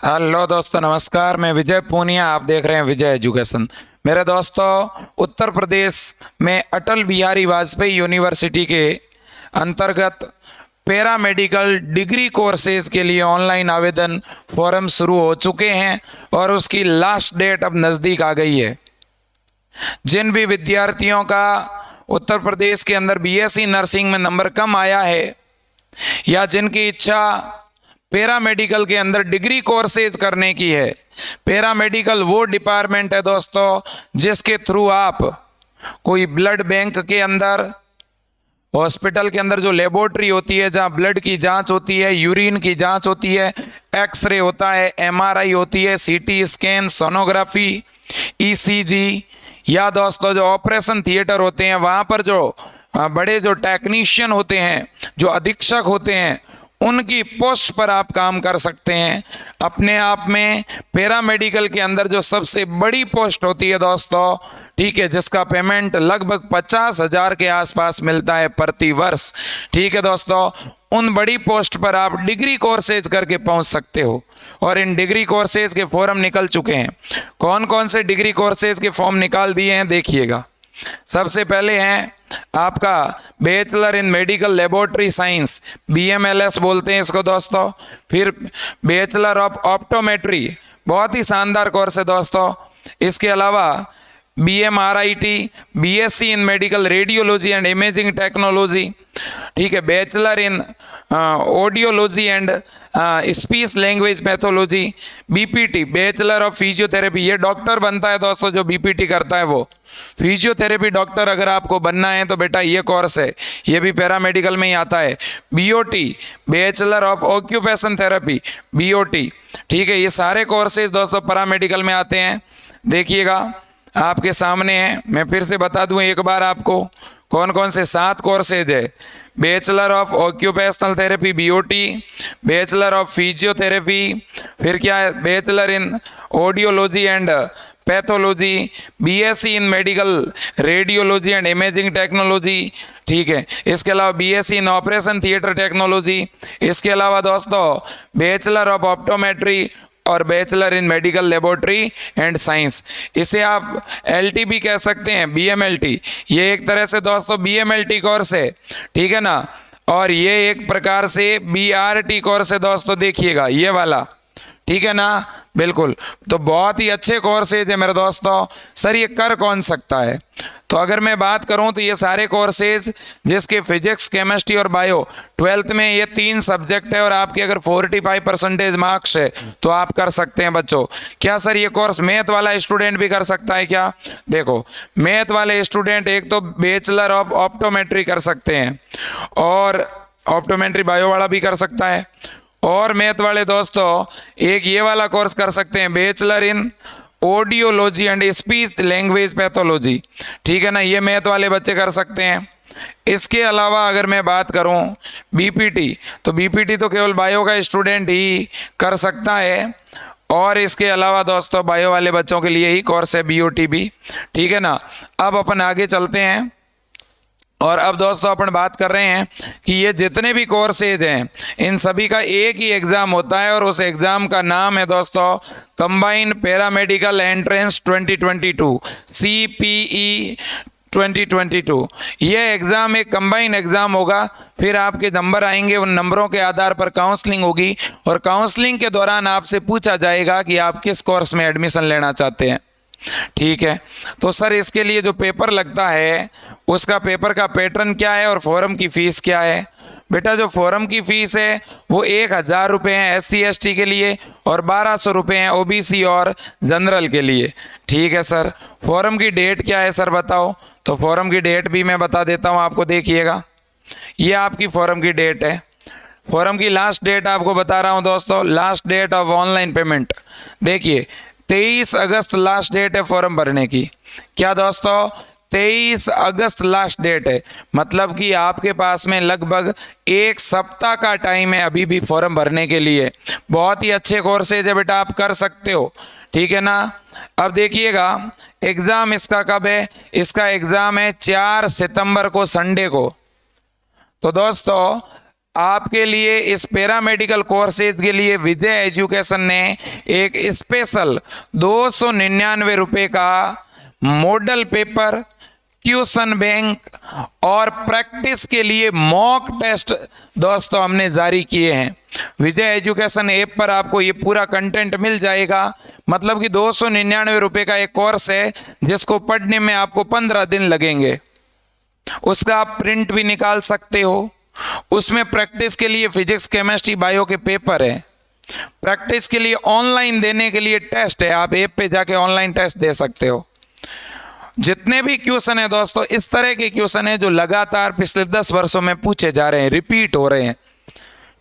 Hello दोस्तों, नमस्कार। मैं विजय पूनिया, आप देख रहे हैं विजय एजुकेशन। मेरे दोस्तों, उत्तर प्रदेश में अटल बिहारी वाजपेयी यूनिवर्सिटी के अंतर्गत पैरा मेडिकल डिग्री कोर्सेज के लिए ऑनलाइन आवेदन फॉर्म शुरू हो चुके हैं और उसकी लास्ट डेट अब नज़दीक आ गई है। जिन भी विद्यार्थियों का उत्तर प्रदेश के अंदर बीएससी नर्सिंग में नंबर कम आया है या जिनकी इच्छा पैरा मेडिकल के अंदर डिग्री कोर्सेज करने की है। पैरा मेडिकल वो डिपार्टमेंट है दोस्तों जिसके थ्रू आप कोई ब्लड बैंक के अंदर, हॉस्पिटल के अंदर जो लेबोरेटरी होती है जहाँ ब्लड की जांच होती है, यूरिन की जांच होती है, एक्सरे होता है, एमआरआई होती है, सीटी स्कैन, सोनोग्राफी, ईसीजी, या दोस्तों जो ऑपरेशन थिएटर होते हैं वहाँ पर जो बड़े जो टेक्नीशियन होते हैं, जो अधीक्षक होते हैं, उनकी पोस्ट पर आप काम कर सकते हैं। अपने आप में पैरा मेडिकल के अंदर जो सबसे बड़ी पोस्ट होती है दोस्तों, ठीक है, जिसका पेमेंट लगभग 50,000 के आसपास मिलता है प्रति वर्ष। ठीक है दोस्तों, उन बड़ी पोस्ट पर आप डिग्री कोर्सेज करके पहुंच सकते हो और इन डिग्री कोर्सेज के फॉर्म निकल चुके हैं। कौन कौन से डिग्री कोर्सेज के फॉर्म निकाल दिए हैं देखिएगा। सबसे पहले हैं आपका bachelor in medical laboratory science, BMLS बोलते हैं इसको दोस्तों। फिर बैचलर ऑफ ऑप्टोमेट्री, बहुत ही शानदार कोर्स है दोस्तों। इसके अलावा BMRIT, BSc in medical radiology and imaging technology, ठीक है। Bachelor in audiology and speech language pathology, BPT, bachelor of physiotherapy, ये डॉक्टर बनता है दोस्तों जो BPT करता है, वो फिजियोथेरेपी डॉक्टर अगर आपको बनना है तो बेटा ये कोर्स है, ये भी पैरामेडिकल में ही आता है। BOT, bachelor of occupation therapy, BOT, ठीक है। ये सारे कोर्सेज दोस्तों पैरामेडिकल में आते हैं। देखिएगा आपके सामने है, मैं फिर से बता दूं एक बार आपको कौन कौन से 7 कोर्सेज है। Bachelor of occupational therapy BOT, bachelor of physiotherapy, फिर क्या है, bachelor in audiology and pathology, BSc in medical radiology and imaging technology, ठीक है। इसके अलावा BSc इन ऑपरेशन थिएटर टेक्नोलॉजी। इसके अलावा दोस्तों बैचलर ऑफ ऑप्टोमेट्री और bachelor in medical laboratory and science, इसे आप LT भी कह सकते हैं, BMLT। ये एक तरह से दोस्तों BMLT कोर्स है, ठीक है ना। और ये एक प्रकार से BRT कोर्स है दोस्तों, देखिएगा ये वाला, ठीक है ना, बिल्कुल। तो बहुत ही अच्छे कोर्सेज है मेरे दोस्तों। सर ये कर कौन सकता है? तो अगर मैं बात करूं तो ये सारे कोर्सेज जिसके फिजिक्स, केमिस्ट्री और बायो 12th में ये 3 सब्जेक्ट है और आपके अगर 45% मार्क्स है तो आप कर सकते हैं बच्चों। क्या सर ये कोर्स मैथ वाला स्टूडेंट भी कर सकता है क्या? देखो, मैथ वाले स्टूडेंट एक तो बैचलर ऑफ ऑप्टोमेट्री कर सकते हैं और ऑप्टोमेट्री बायो वाला भी कर सकता है, और मैथ वाले दोस्तों एक ये वाला कोर्स कर सकते हैं, bachelor in audiology and speech language pathology, ठीक है ना, ये मैथ वाले बच्चे कर सकते हैं। इसके अलावा अगर मैं बात करूं BPT, तो BPT तो केवल बायो का स्टूडेंट ही कर सकता है, और इसके अलावा दोस्तों बायो वाले बच्चों के लिए ही कोर्स है BOT भी, ठीक है ना। अब अपन आगे चलते हैं और अब दोस्तों अपन बात कर रहे हैं कि ये जितने भी कोर्सेज हैं इन सभी का एक ही एग्ज़ाम होता है और उस एग्ज़ाम का नाम है दोस्तों कंबाइंड पैरामेडिकल एंट्रेंस 2022, CPE 2022। ये एग्ज़ाम एक कंबाइन एग्ज़ाम होगा। फिर आपके नंबर आएंगे, उन नंबरों के आधार पर काउंसलिंग होगी और काउंसलिंग के दौरान आपसे पूछा जाएगा कि आप किस कोर्स में एडमिशन लेना चाहते हैं, ठीक है। तो सर इसके लिए जो पेपर लगता है उसका पेपर का पैटर्न क्या है और फॉर्म की फ़ीस क्या है? बेटा जो फॉर्म की फ़ीस है वो 1,000 रुपये हैं SC ST के लिए और 1,200 रुपये हैं OBC और जनरल के लिए, ठीक है सर। फॉर्म की डेट क्या है सर बताओ? तो फॉर्म की डेट भी मैं बता देता हूँ आपको, देखिएगा ये आपकी फॉर्म की डेट है। फॉर्म की लास्ट डेट आपको बता रहा हूँ दोस्तों, last date of online payment देखिए 23 अगस्त लास्ट डेट है फॉर्म भरने की। क्या दोस्तों? 23 अगस्त लास्ट डेट है, मतलब कि आपके पास में लगभग 1 सप्ताह का टाइम है अभी भी फॉर्म भरने के लिए। बहुत ही अच्छे कोर्सेज है बेटा, आप कर सकते हो, ठीक है ना। अब देखिएगा एग्ज़ाम इसका कब है? इसका एग्ज़ाम है 4 सितंबर को, संडे को। तो दोस्तों आपके लिए इस पैरामेडिकल कोर्सेज के लिए विजय एजुकेशन ने एक स्पेशल 299 रुपये का मॉडल पेपर, क्वेश्चन बैंक और प्रैक्टिस के लिए मॉक टेस्ट दोस्तों हमने जारी किए हैं। विजय एजुकेशन ऐप पर आपको ये पूरा कंटेंट मिल जाएगा। मतलब कि 299 रुपये का एक कोर्स है जिसको पढ़ने में आपको 15 दिन लगेंगे। उसका आप प्रिंट भी निकाल सकते हो। उसमें प्रैक्टिस के लिए फिजिक्स, केमिस्ट्री, बायो के पेपर है। प्रैक्टिस के लिए ऑनलाइन देने के लिए टेस्ट है, आप ऐप पे जाके ऑनलाइन टेस्ट दे सकते हो। जितने भी क्वेश्चन है दोस्तों, इस तरह के क्वेश्चन है जो लगातार पिछले 10 वर्षों में पूछे जा रहे हैं, रिपीट हो रहे हैं।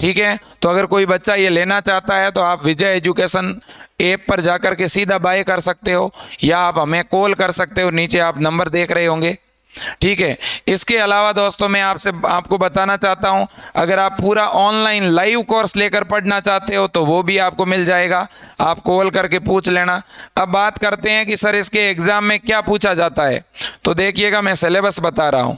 ठीक है, तो अगर कोई बच्चा ये लेना चाहता है तो आप विजय एजुकेशन ऐप पर जाकर के सीधा बाय कर सकते हो, या आप हमें कॉल कर सकते हो। नीचे आप नंबर देख रहे होंगे। ठीक है, इसके अलावा दोस्तों मैं आपको बताना चाहता हूं, अगर आप पूरा ऑनलाइन लाइव कोर्स लेकर पढ़ना चाहते हो तो वो भी आपको मिल जाएगा। आप कॉल करके पूछ लेना। अब बात करते हैं कि सर इसके एग्जाम में क्या पूछा जाता है। तो देखिएगा, मैं सिलेबस बता रहा हूं।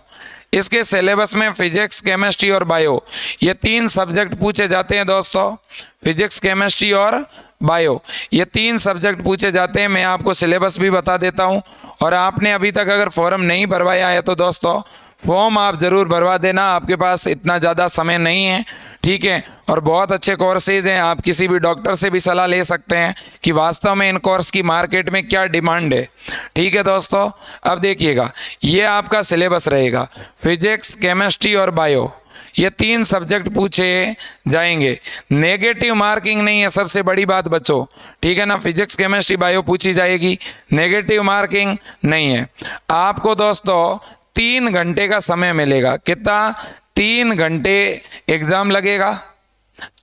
इसके सिलेबस में फिजिक्स, केमिस्ट्री और बायो, ये 3 सब्जेक्ट पूछे जाते हैं दोस्तों। फिजिक्स, केमिस्ट्री और बायो, ये 3 सब्जेक्ट पूछे जाते हैं। मैं आपको सिलेबस भी बता देता हूं। और आपने अभी तक अगर फॉर्म नहीं भरवाया है तो दोस्तों फॉर्म आप ज़रूर भरवा देना। आपके पास इतना ज़्यादा समय नहीं है। ठीक है, और बहुत अच्छे कोर्सेज हैं। आप किसी भी डॉक्टर से भी सलाह ले सकते हैं कि वास्तव में इन कोर्स की मार्केट में क्या डिमांड है। ठीक है दोस्तों, अब देखिएगा, ये आपका सिलेबस रहेगा। फिजिक्स, केमिस्ट्री और बायो, ये 3 सब्जेक्ट पूछे जाएंगे। नेगेटिव मार्किंग नहीं है, सबसे बड़ी बात बच्चों। ठीक है ना, फिजिक्स, केमिस्ट्री, बायो पूछी जाएगी, नेगेटिव मार्किंग नहीं है। आपको दोस्तों 3 घंटे का समय मिलेगा। कितना? 3 घंटे एग्जाम लगेगा।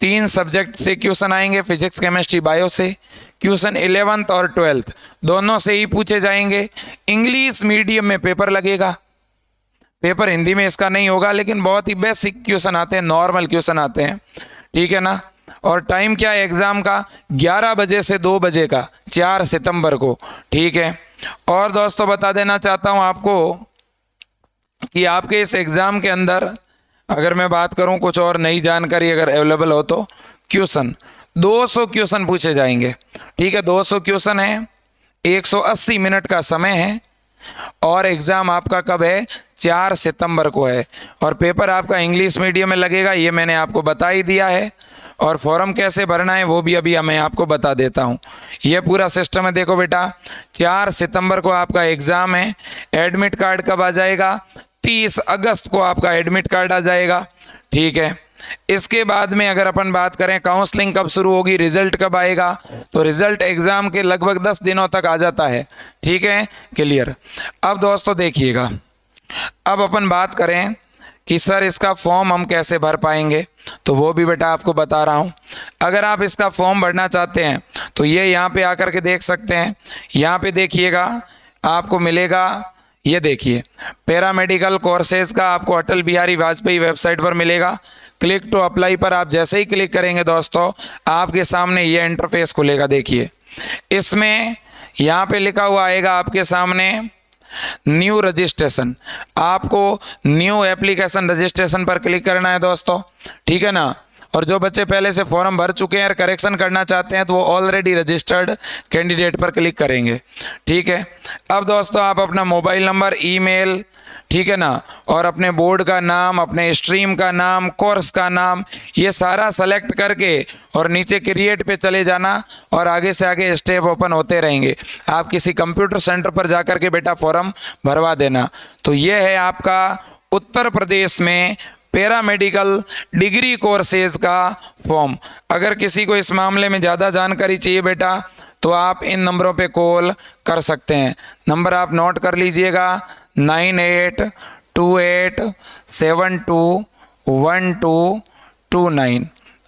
3 सब्जेक्ट से क्वेश्चन आएंगे, फिजिक्स, केमिस्ट्री, बायो से। क्वेश्चन 11th और 12th दोनों से ही पूछे जाएंगे। इंग्लिश मीडियम में पेपर लगेगा। पेपर हिंदी में इसका नहीं होगा, लेकिन बहुत ही बेसिक क्वेश्चन आते हैं, नॉर्मल क्वेश्चन आते हैं। ठीक है ना, और टाइम क्या है एग्ज़ाम का? 11 बजे से 2 बजे का, 4 सितंबर को। ठीक है, और दोस्तों बता देना चाहता हूं आपको कि आपके इस एग्ज़ाम के अंदर अगर मैं बात करूं, कुछ और नई जानकारी अगर अवेलेबल हो तो, क्वेश्चन 200 क्वेश्चन पूछे जाएंगे। ठीक है, 200 क्वेश्चन है, 180 मिनट का समय है। और एग्ज़ाम आपका कब है? 4 सितंबर को है। और पेपर आपका इंग्लिश मीडियम में लगेगा, ये मैंने आपको बता ही दिया है। और फॉर्म कैसे भरना है वो भी अभी मैं आपको बता देता हूँ। ये पूरा सिस्टम है। देखो बेटा, 4 सितंबर को आपका एग्ज़ाम है। एडमिट कार्ड कब आ जाएगा? 30 अगस्त को आपका एडमिट कार्ड आ जाएगा। ठीक है, इसके बाद में अगर अपन बात करें काउंसलिंग कब शुरू होगी, रिजल्ट कब आएगा, तो रिजल्ट एग्ज़ाम के लगभग 10 दिनों तक आ जाता है। ठीक है, क्लियर। अब दोस्तों देखिएगा, अब अपन बात करें कि सर इसका फॉर्म हम कैसे भर पाएंगे, तो वो भी बेटा आपको बता रहा हूँ। अगर आप इसका फॉर्म भरना चाहते हैं तो ये यहाँ पे आकर के देख सकते हैं। यहाँ पे देखिएगा, आपको मिलेगा, ये देखिए, पैरामेडिकल कोर्सेज का आपको अटल बिहारी वाजपेयी वेबसाइट पर मिलेगा। क्लिक टू अप्लाई पर आप जैसे ही क्लिक करेंगे दोस्तों, आपके सामने ये इंटरफेस खुलेगा। देखिए, इसमें यहाँ पे लिखा हुआ आएगा आपके सामने न्यू रजिस्ट्रेशन। आपको न्यू एप्लीकेशन रजिस्ट्रेशन पर क्लिक करना है दोस्तों। ठीक है ना, और जो बच्चे पहले से फॉर्म भर चुके हैं और करेक्शन करना चाहते हैं तो वो ऑलरेडी रजिस्टर्ड कैंडिडेट पर क्लिक करेंगे। ठीक है, अब दोस्तों आप अपना मोबाइल नंबर, ईमेल, ठीक है ना, और अपने बोर्ड का नाम, अपने स्ट्रीम का नाम, कोर्स का नाम, ये सारा सेलेक्ट करके और नीचे क्रिएट पे चले जाना और आगे से आगे स्टेप ओपन होते रहेंगे। आप किसी कंप्यूटर सेंटर पर जाकर के बेटा फॉर्म भरवा देना। तो ये है आपका उत्तर प्रदेश में पैरामेडिकल डिग्री कोर्सेज का फॉर्म। अगर किसी को इस मामले में ज़्यादा जानकारी चाहिए बेटा तो आप इन नंबरों पे कॉल कर सकते हैं। नंबर आप नोट कर लीजिएगा, 9828721229।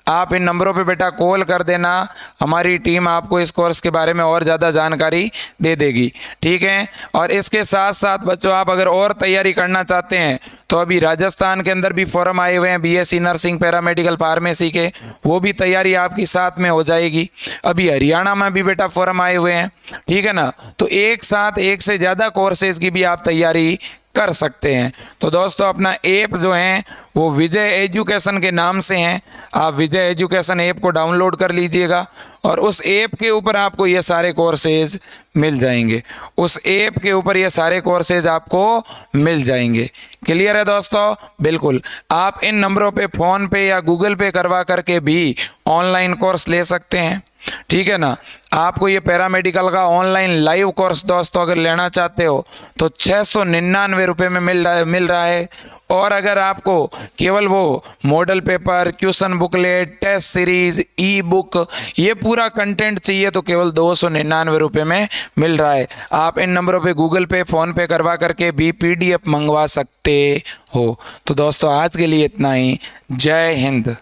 आप इन नंबरों पे बेटा कॉल कर देना, हमारी टीम आपको इस कोर्स के बारे में और ज़्यादा जानकारी दे देगी। ठीक है, और इसके साथ साथ बच्चों आप अगर और तैयारी करना चाहते हैं तो अभी राजस्थान के अंदर भी फॉर्म आए हुए हैं बीएससी नर्सिंग, पैरामेडिकल, फार्मेसी के, वो भी तैयारी आपकी साथ में हो जाएगी। अभी हरियाणा में भी बेटा फॉर्म आए हुए हैं। ठीक है ना, तो एक साथ एक से ज़्यादा कोर्सेज की भी आप तैयारी कर सकते हैं। तो दोस्तों अपना ऐप जो है वो विजय एजुकेशन के नाम से हैं। आप विजय एजुकेशन ऐप को डाउनलोड कर लीजिएगा और उस ऐप के ऊपर आपको ये सारे कोर्सेज मिल जाएंगे। उस ऐप के ऊपर ये सारे कोर्सेज आपको मिल जाएंगे। क्लियर है दोस्तों? बिल्कुल। आप इन नंबरों पे फ़ोन पे या गूगल पे करवा करके भी ऑनलाइन कोर्स ले सकते हैं। ठीक है ना। आपको ये पैरामेडिकल का ऑनलाइन लाइव कोर्स दोस्तों अगर लेना चाहते हो तो 699 रुपये में मिल रहा है। और अगर आपको केवल वो model paper, question booklet, test series, e book, ये पूरा कंटेंट चाहिए तो केवल 299 रुपये में मिल रहा है। आप इन नंबरों पे गूगल पे, फ़ोन पे करवा करके भी PDF मंगवा सकते हो। तो दोस्तों आज के लिए इतना ही। जय हिंद।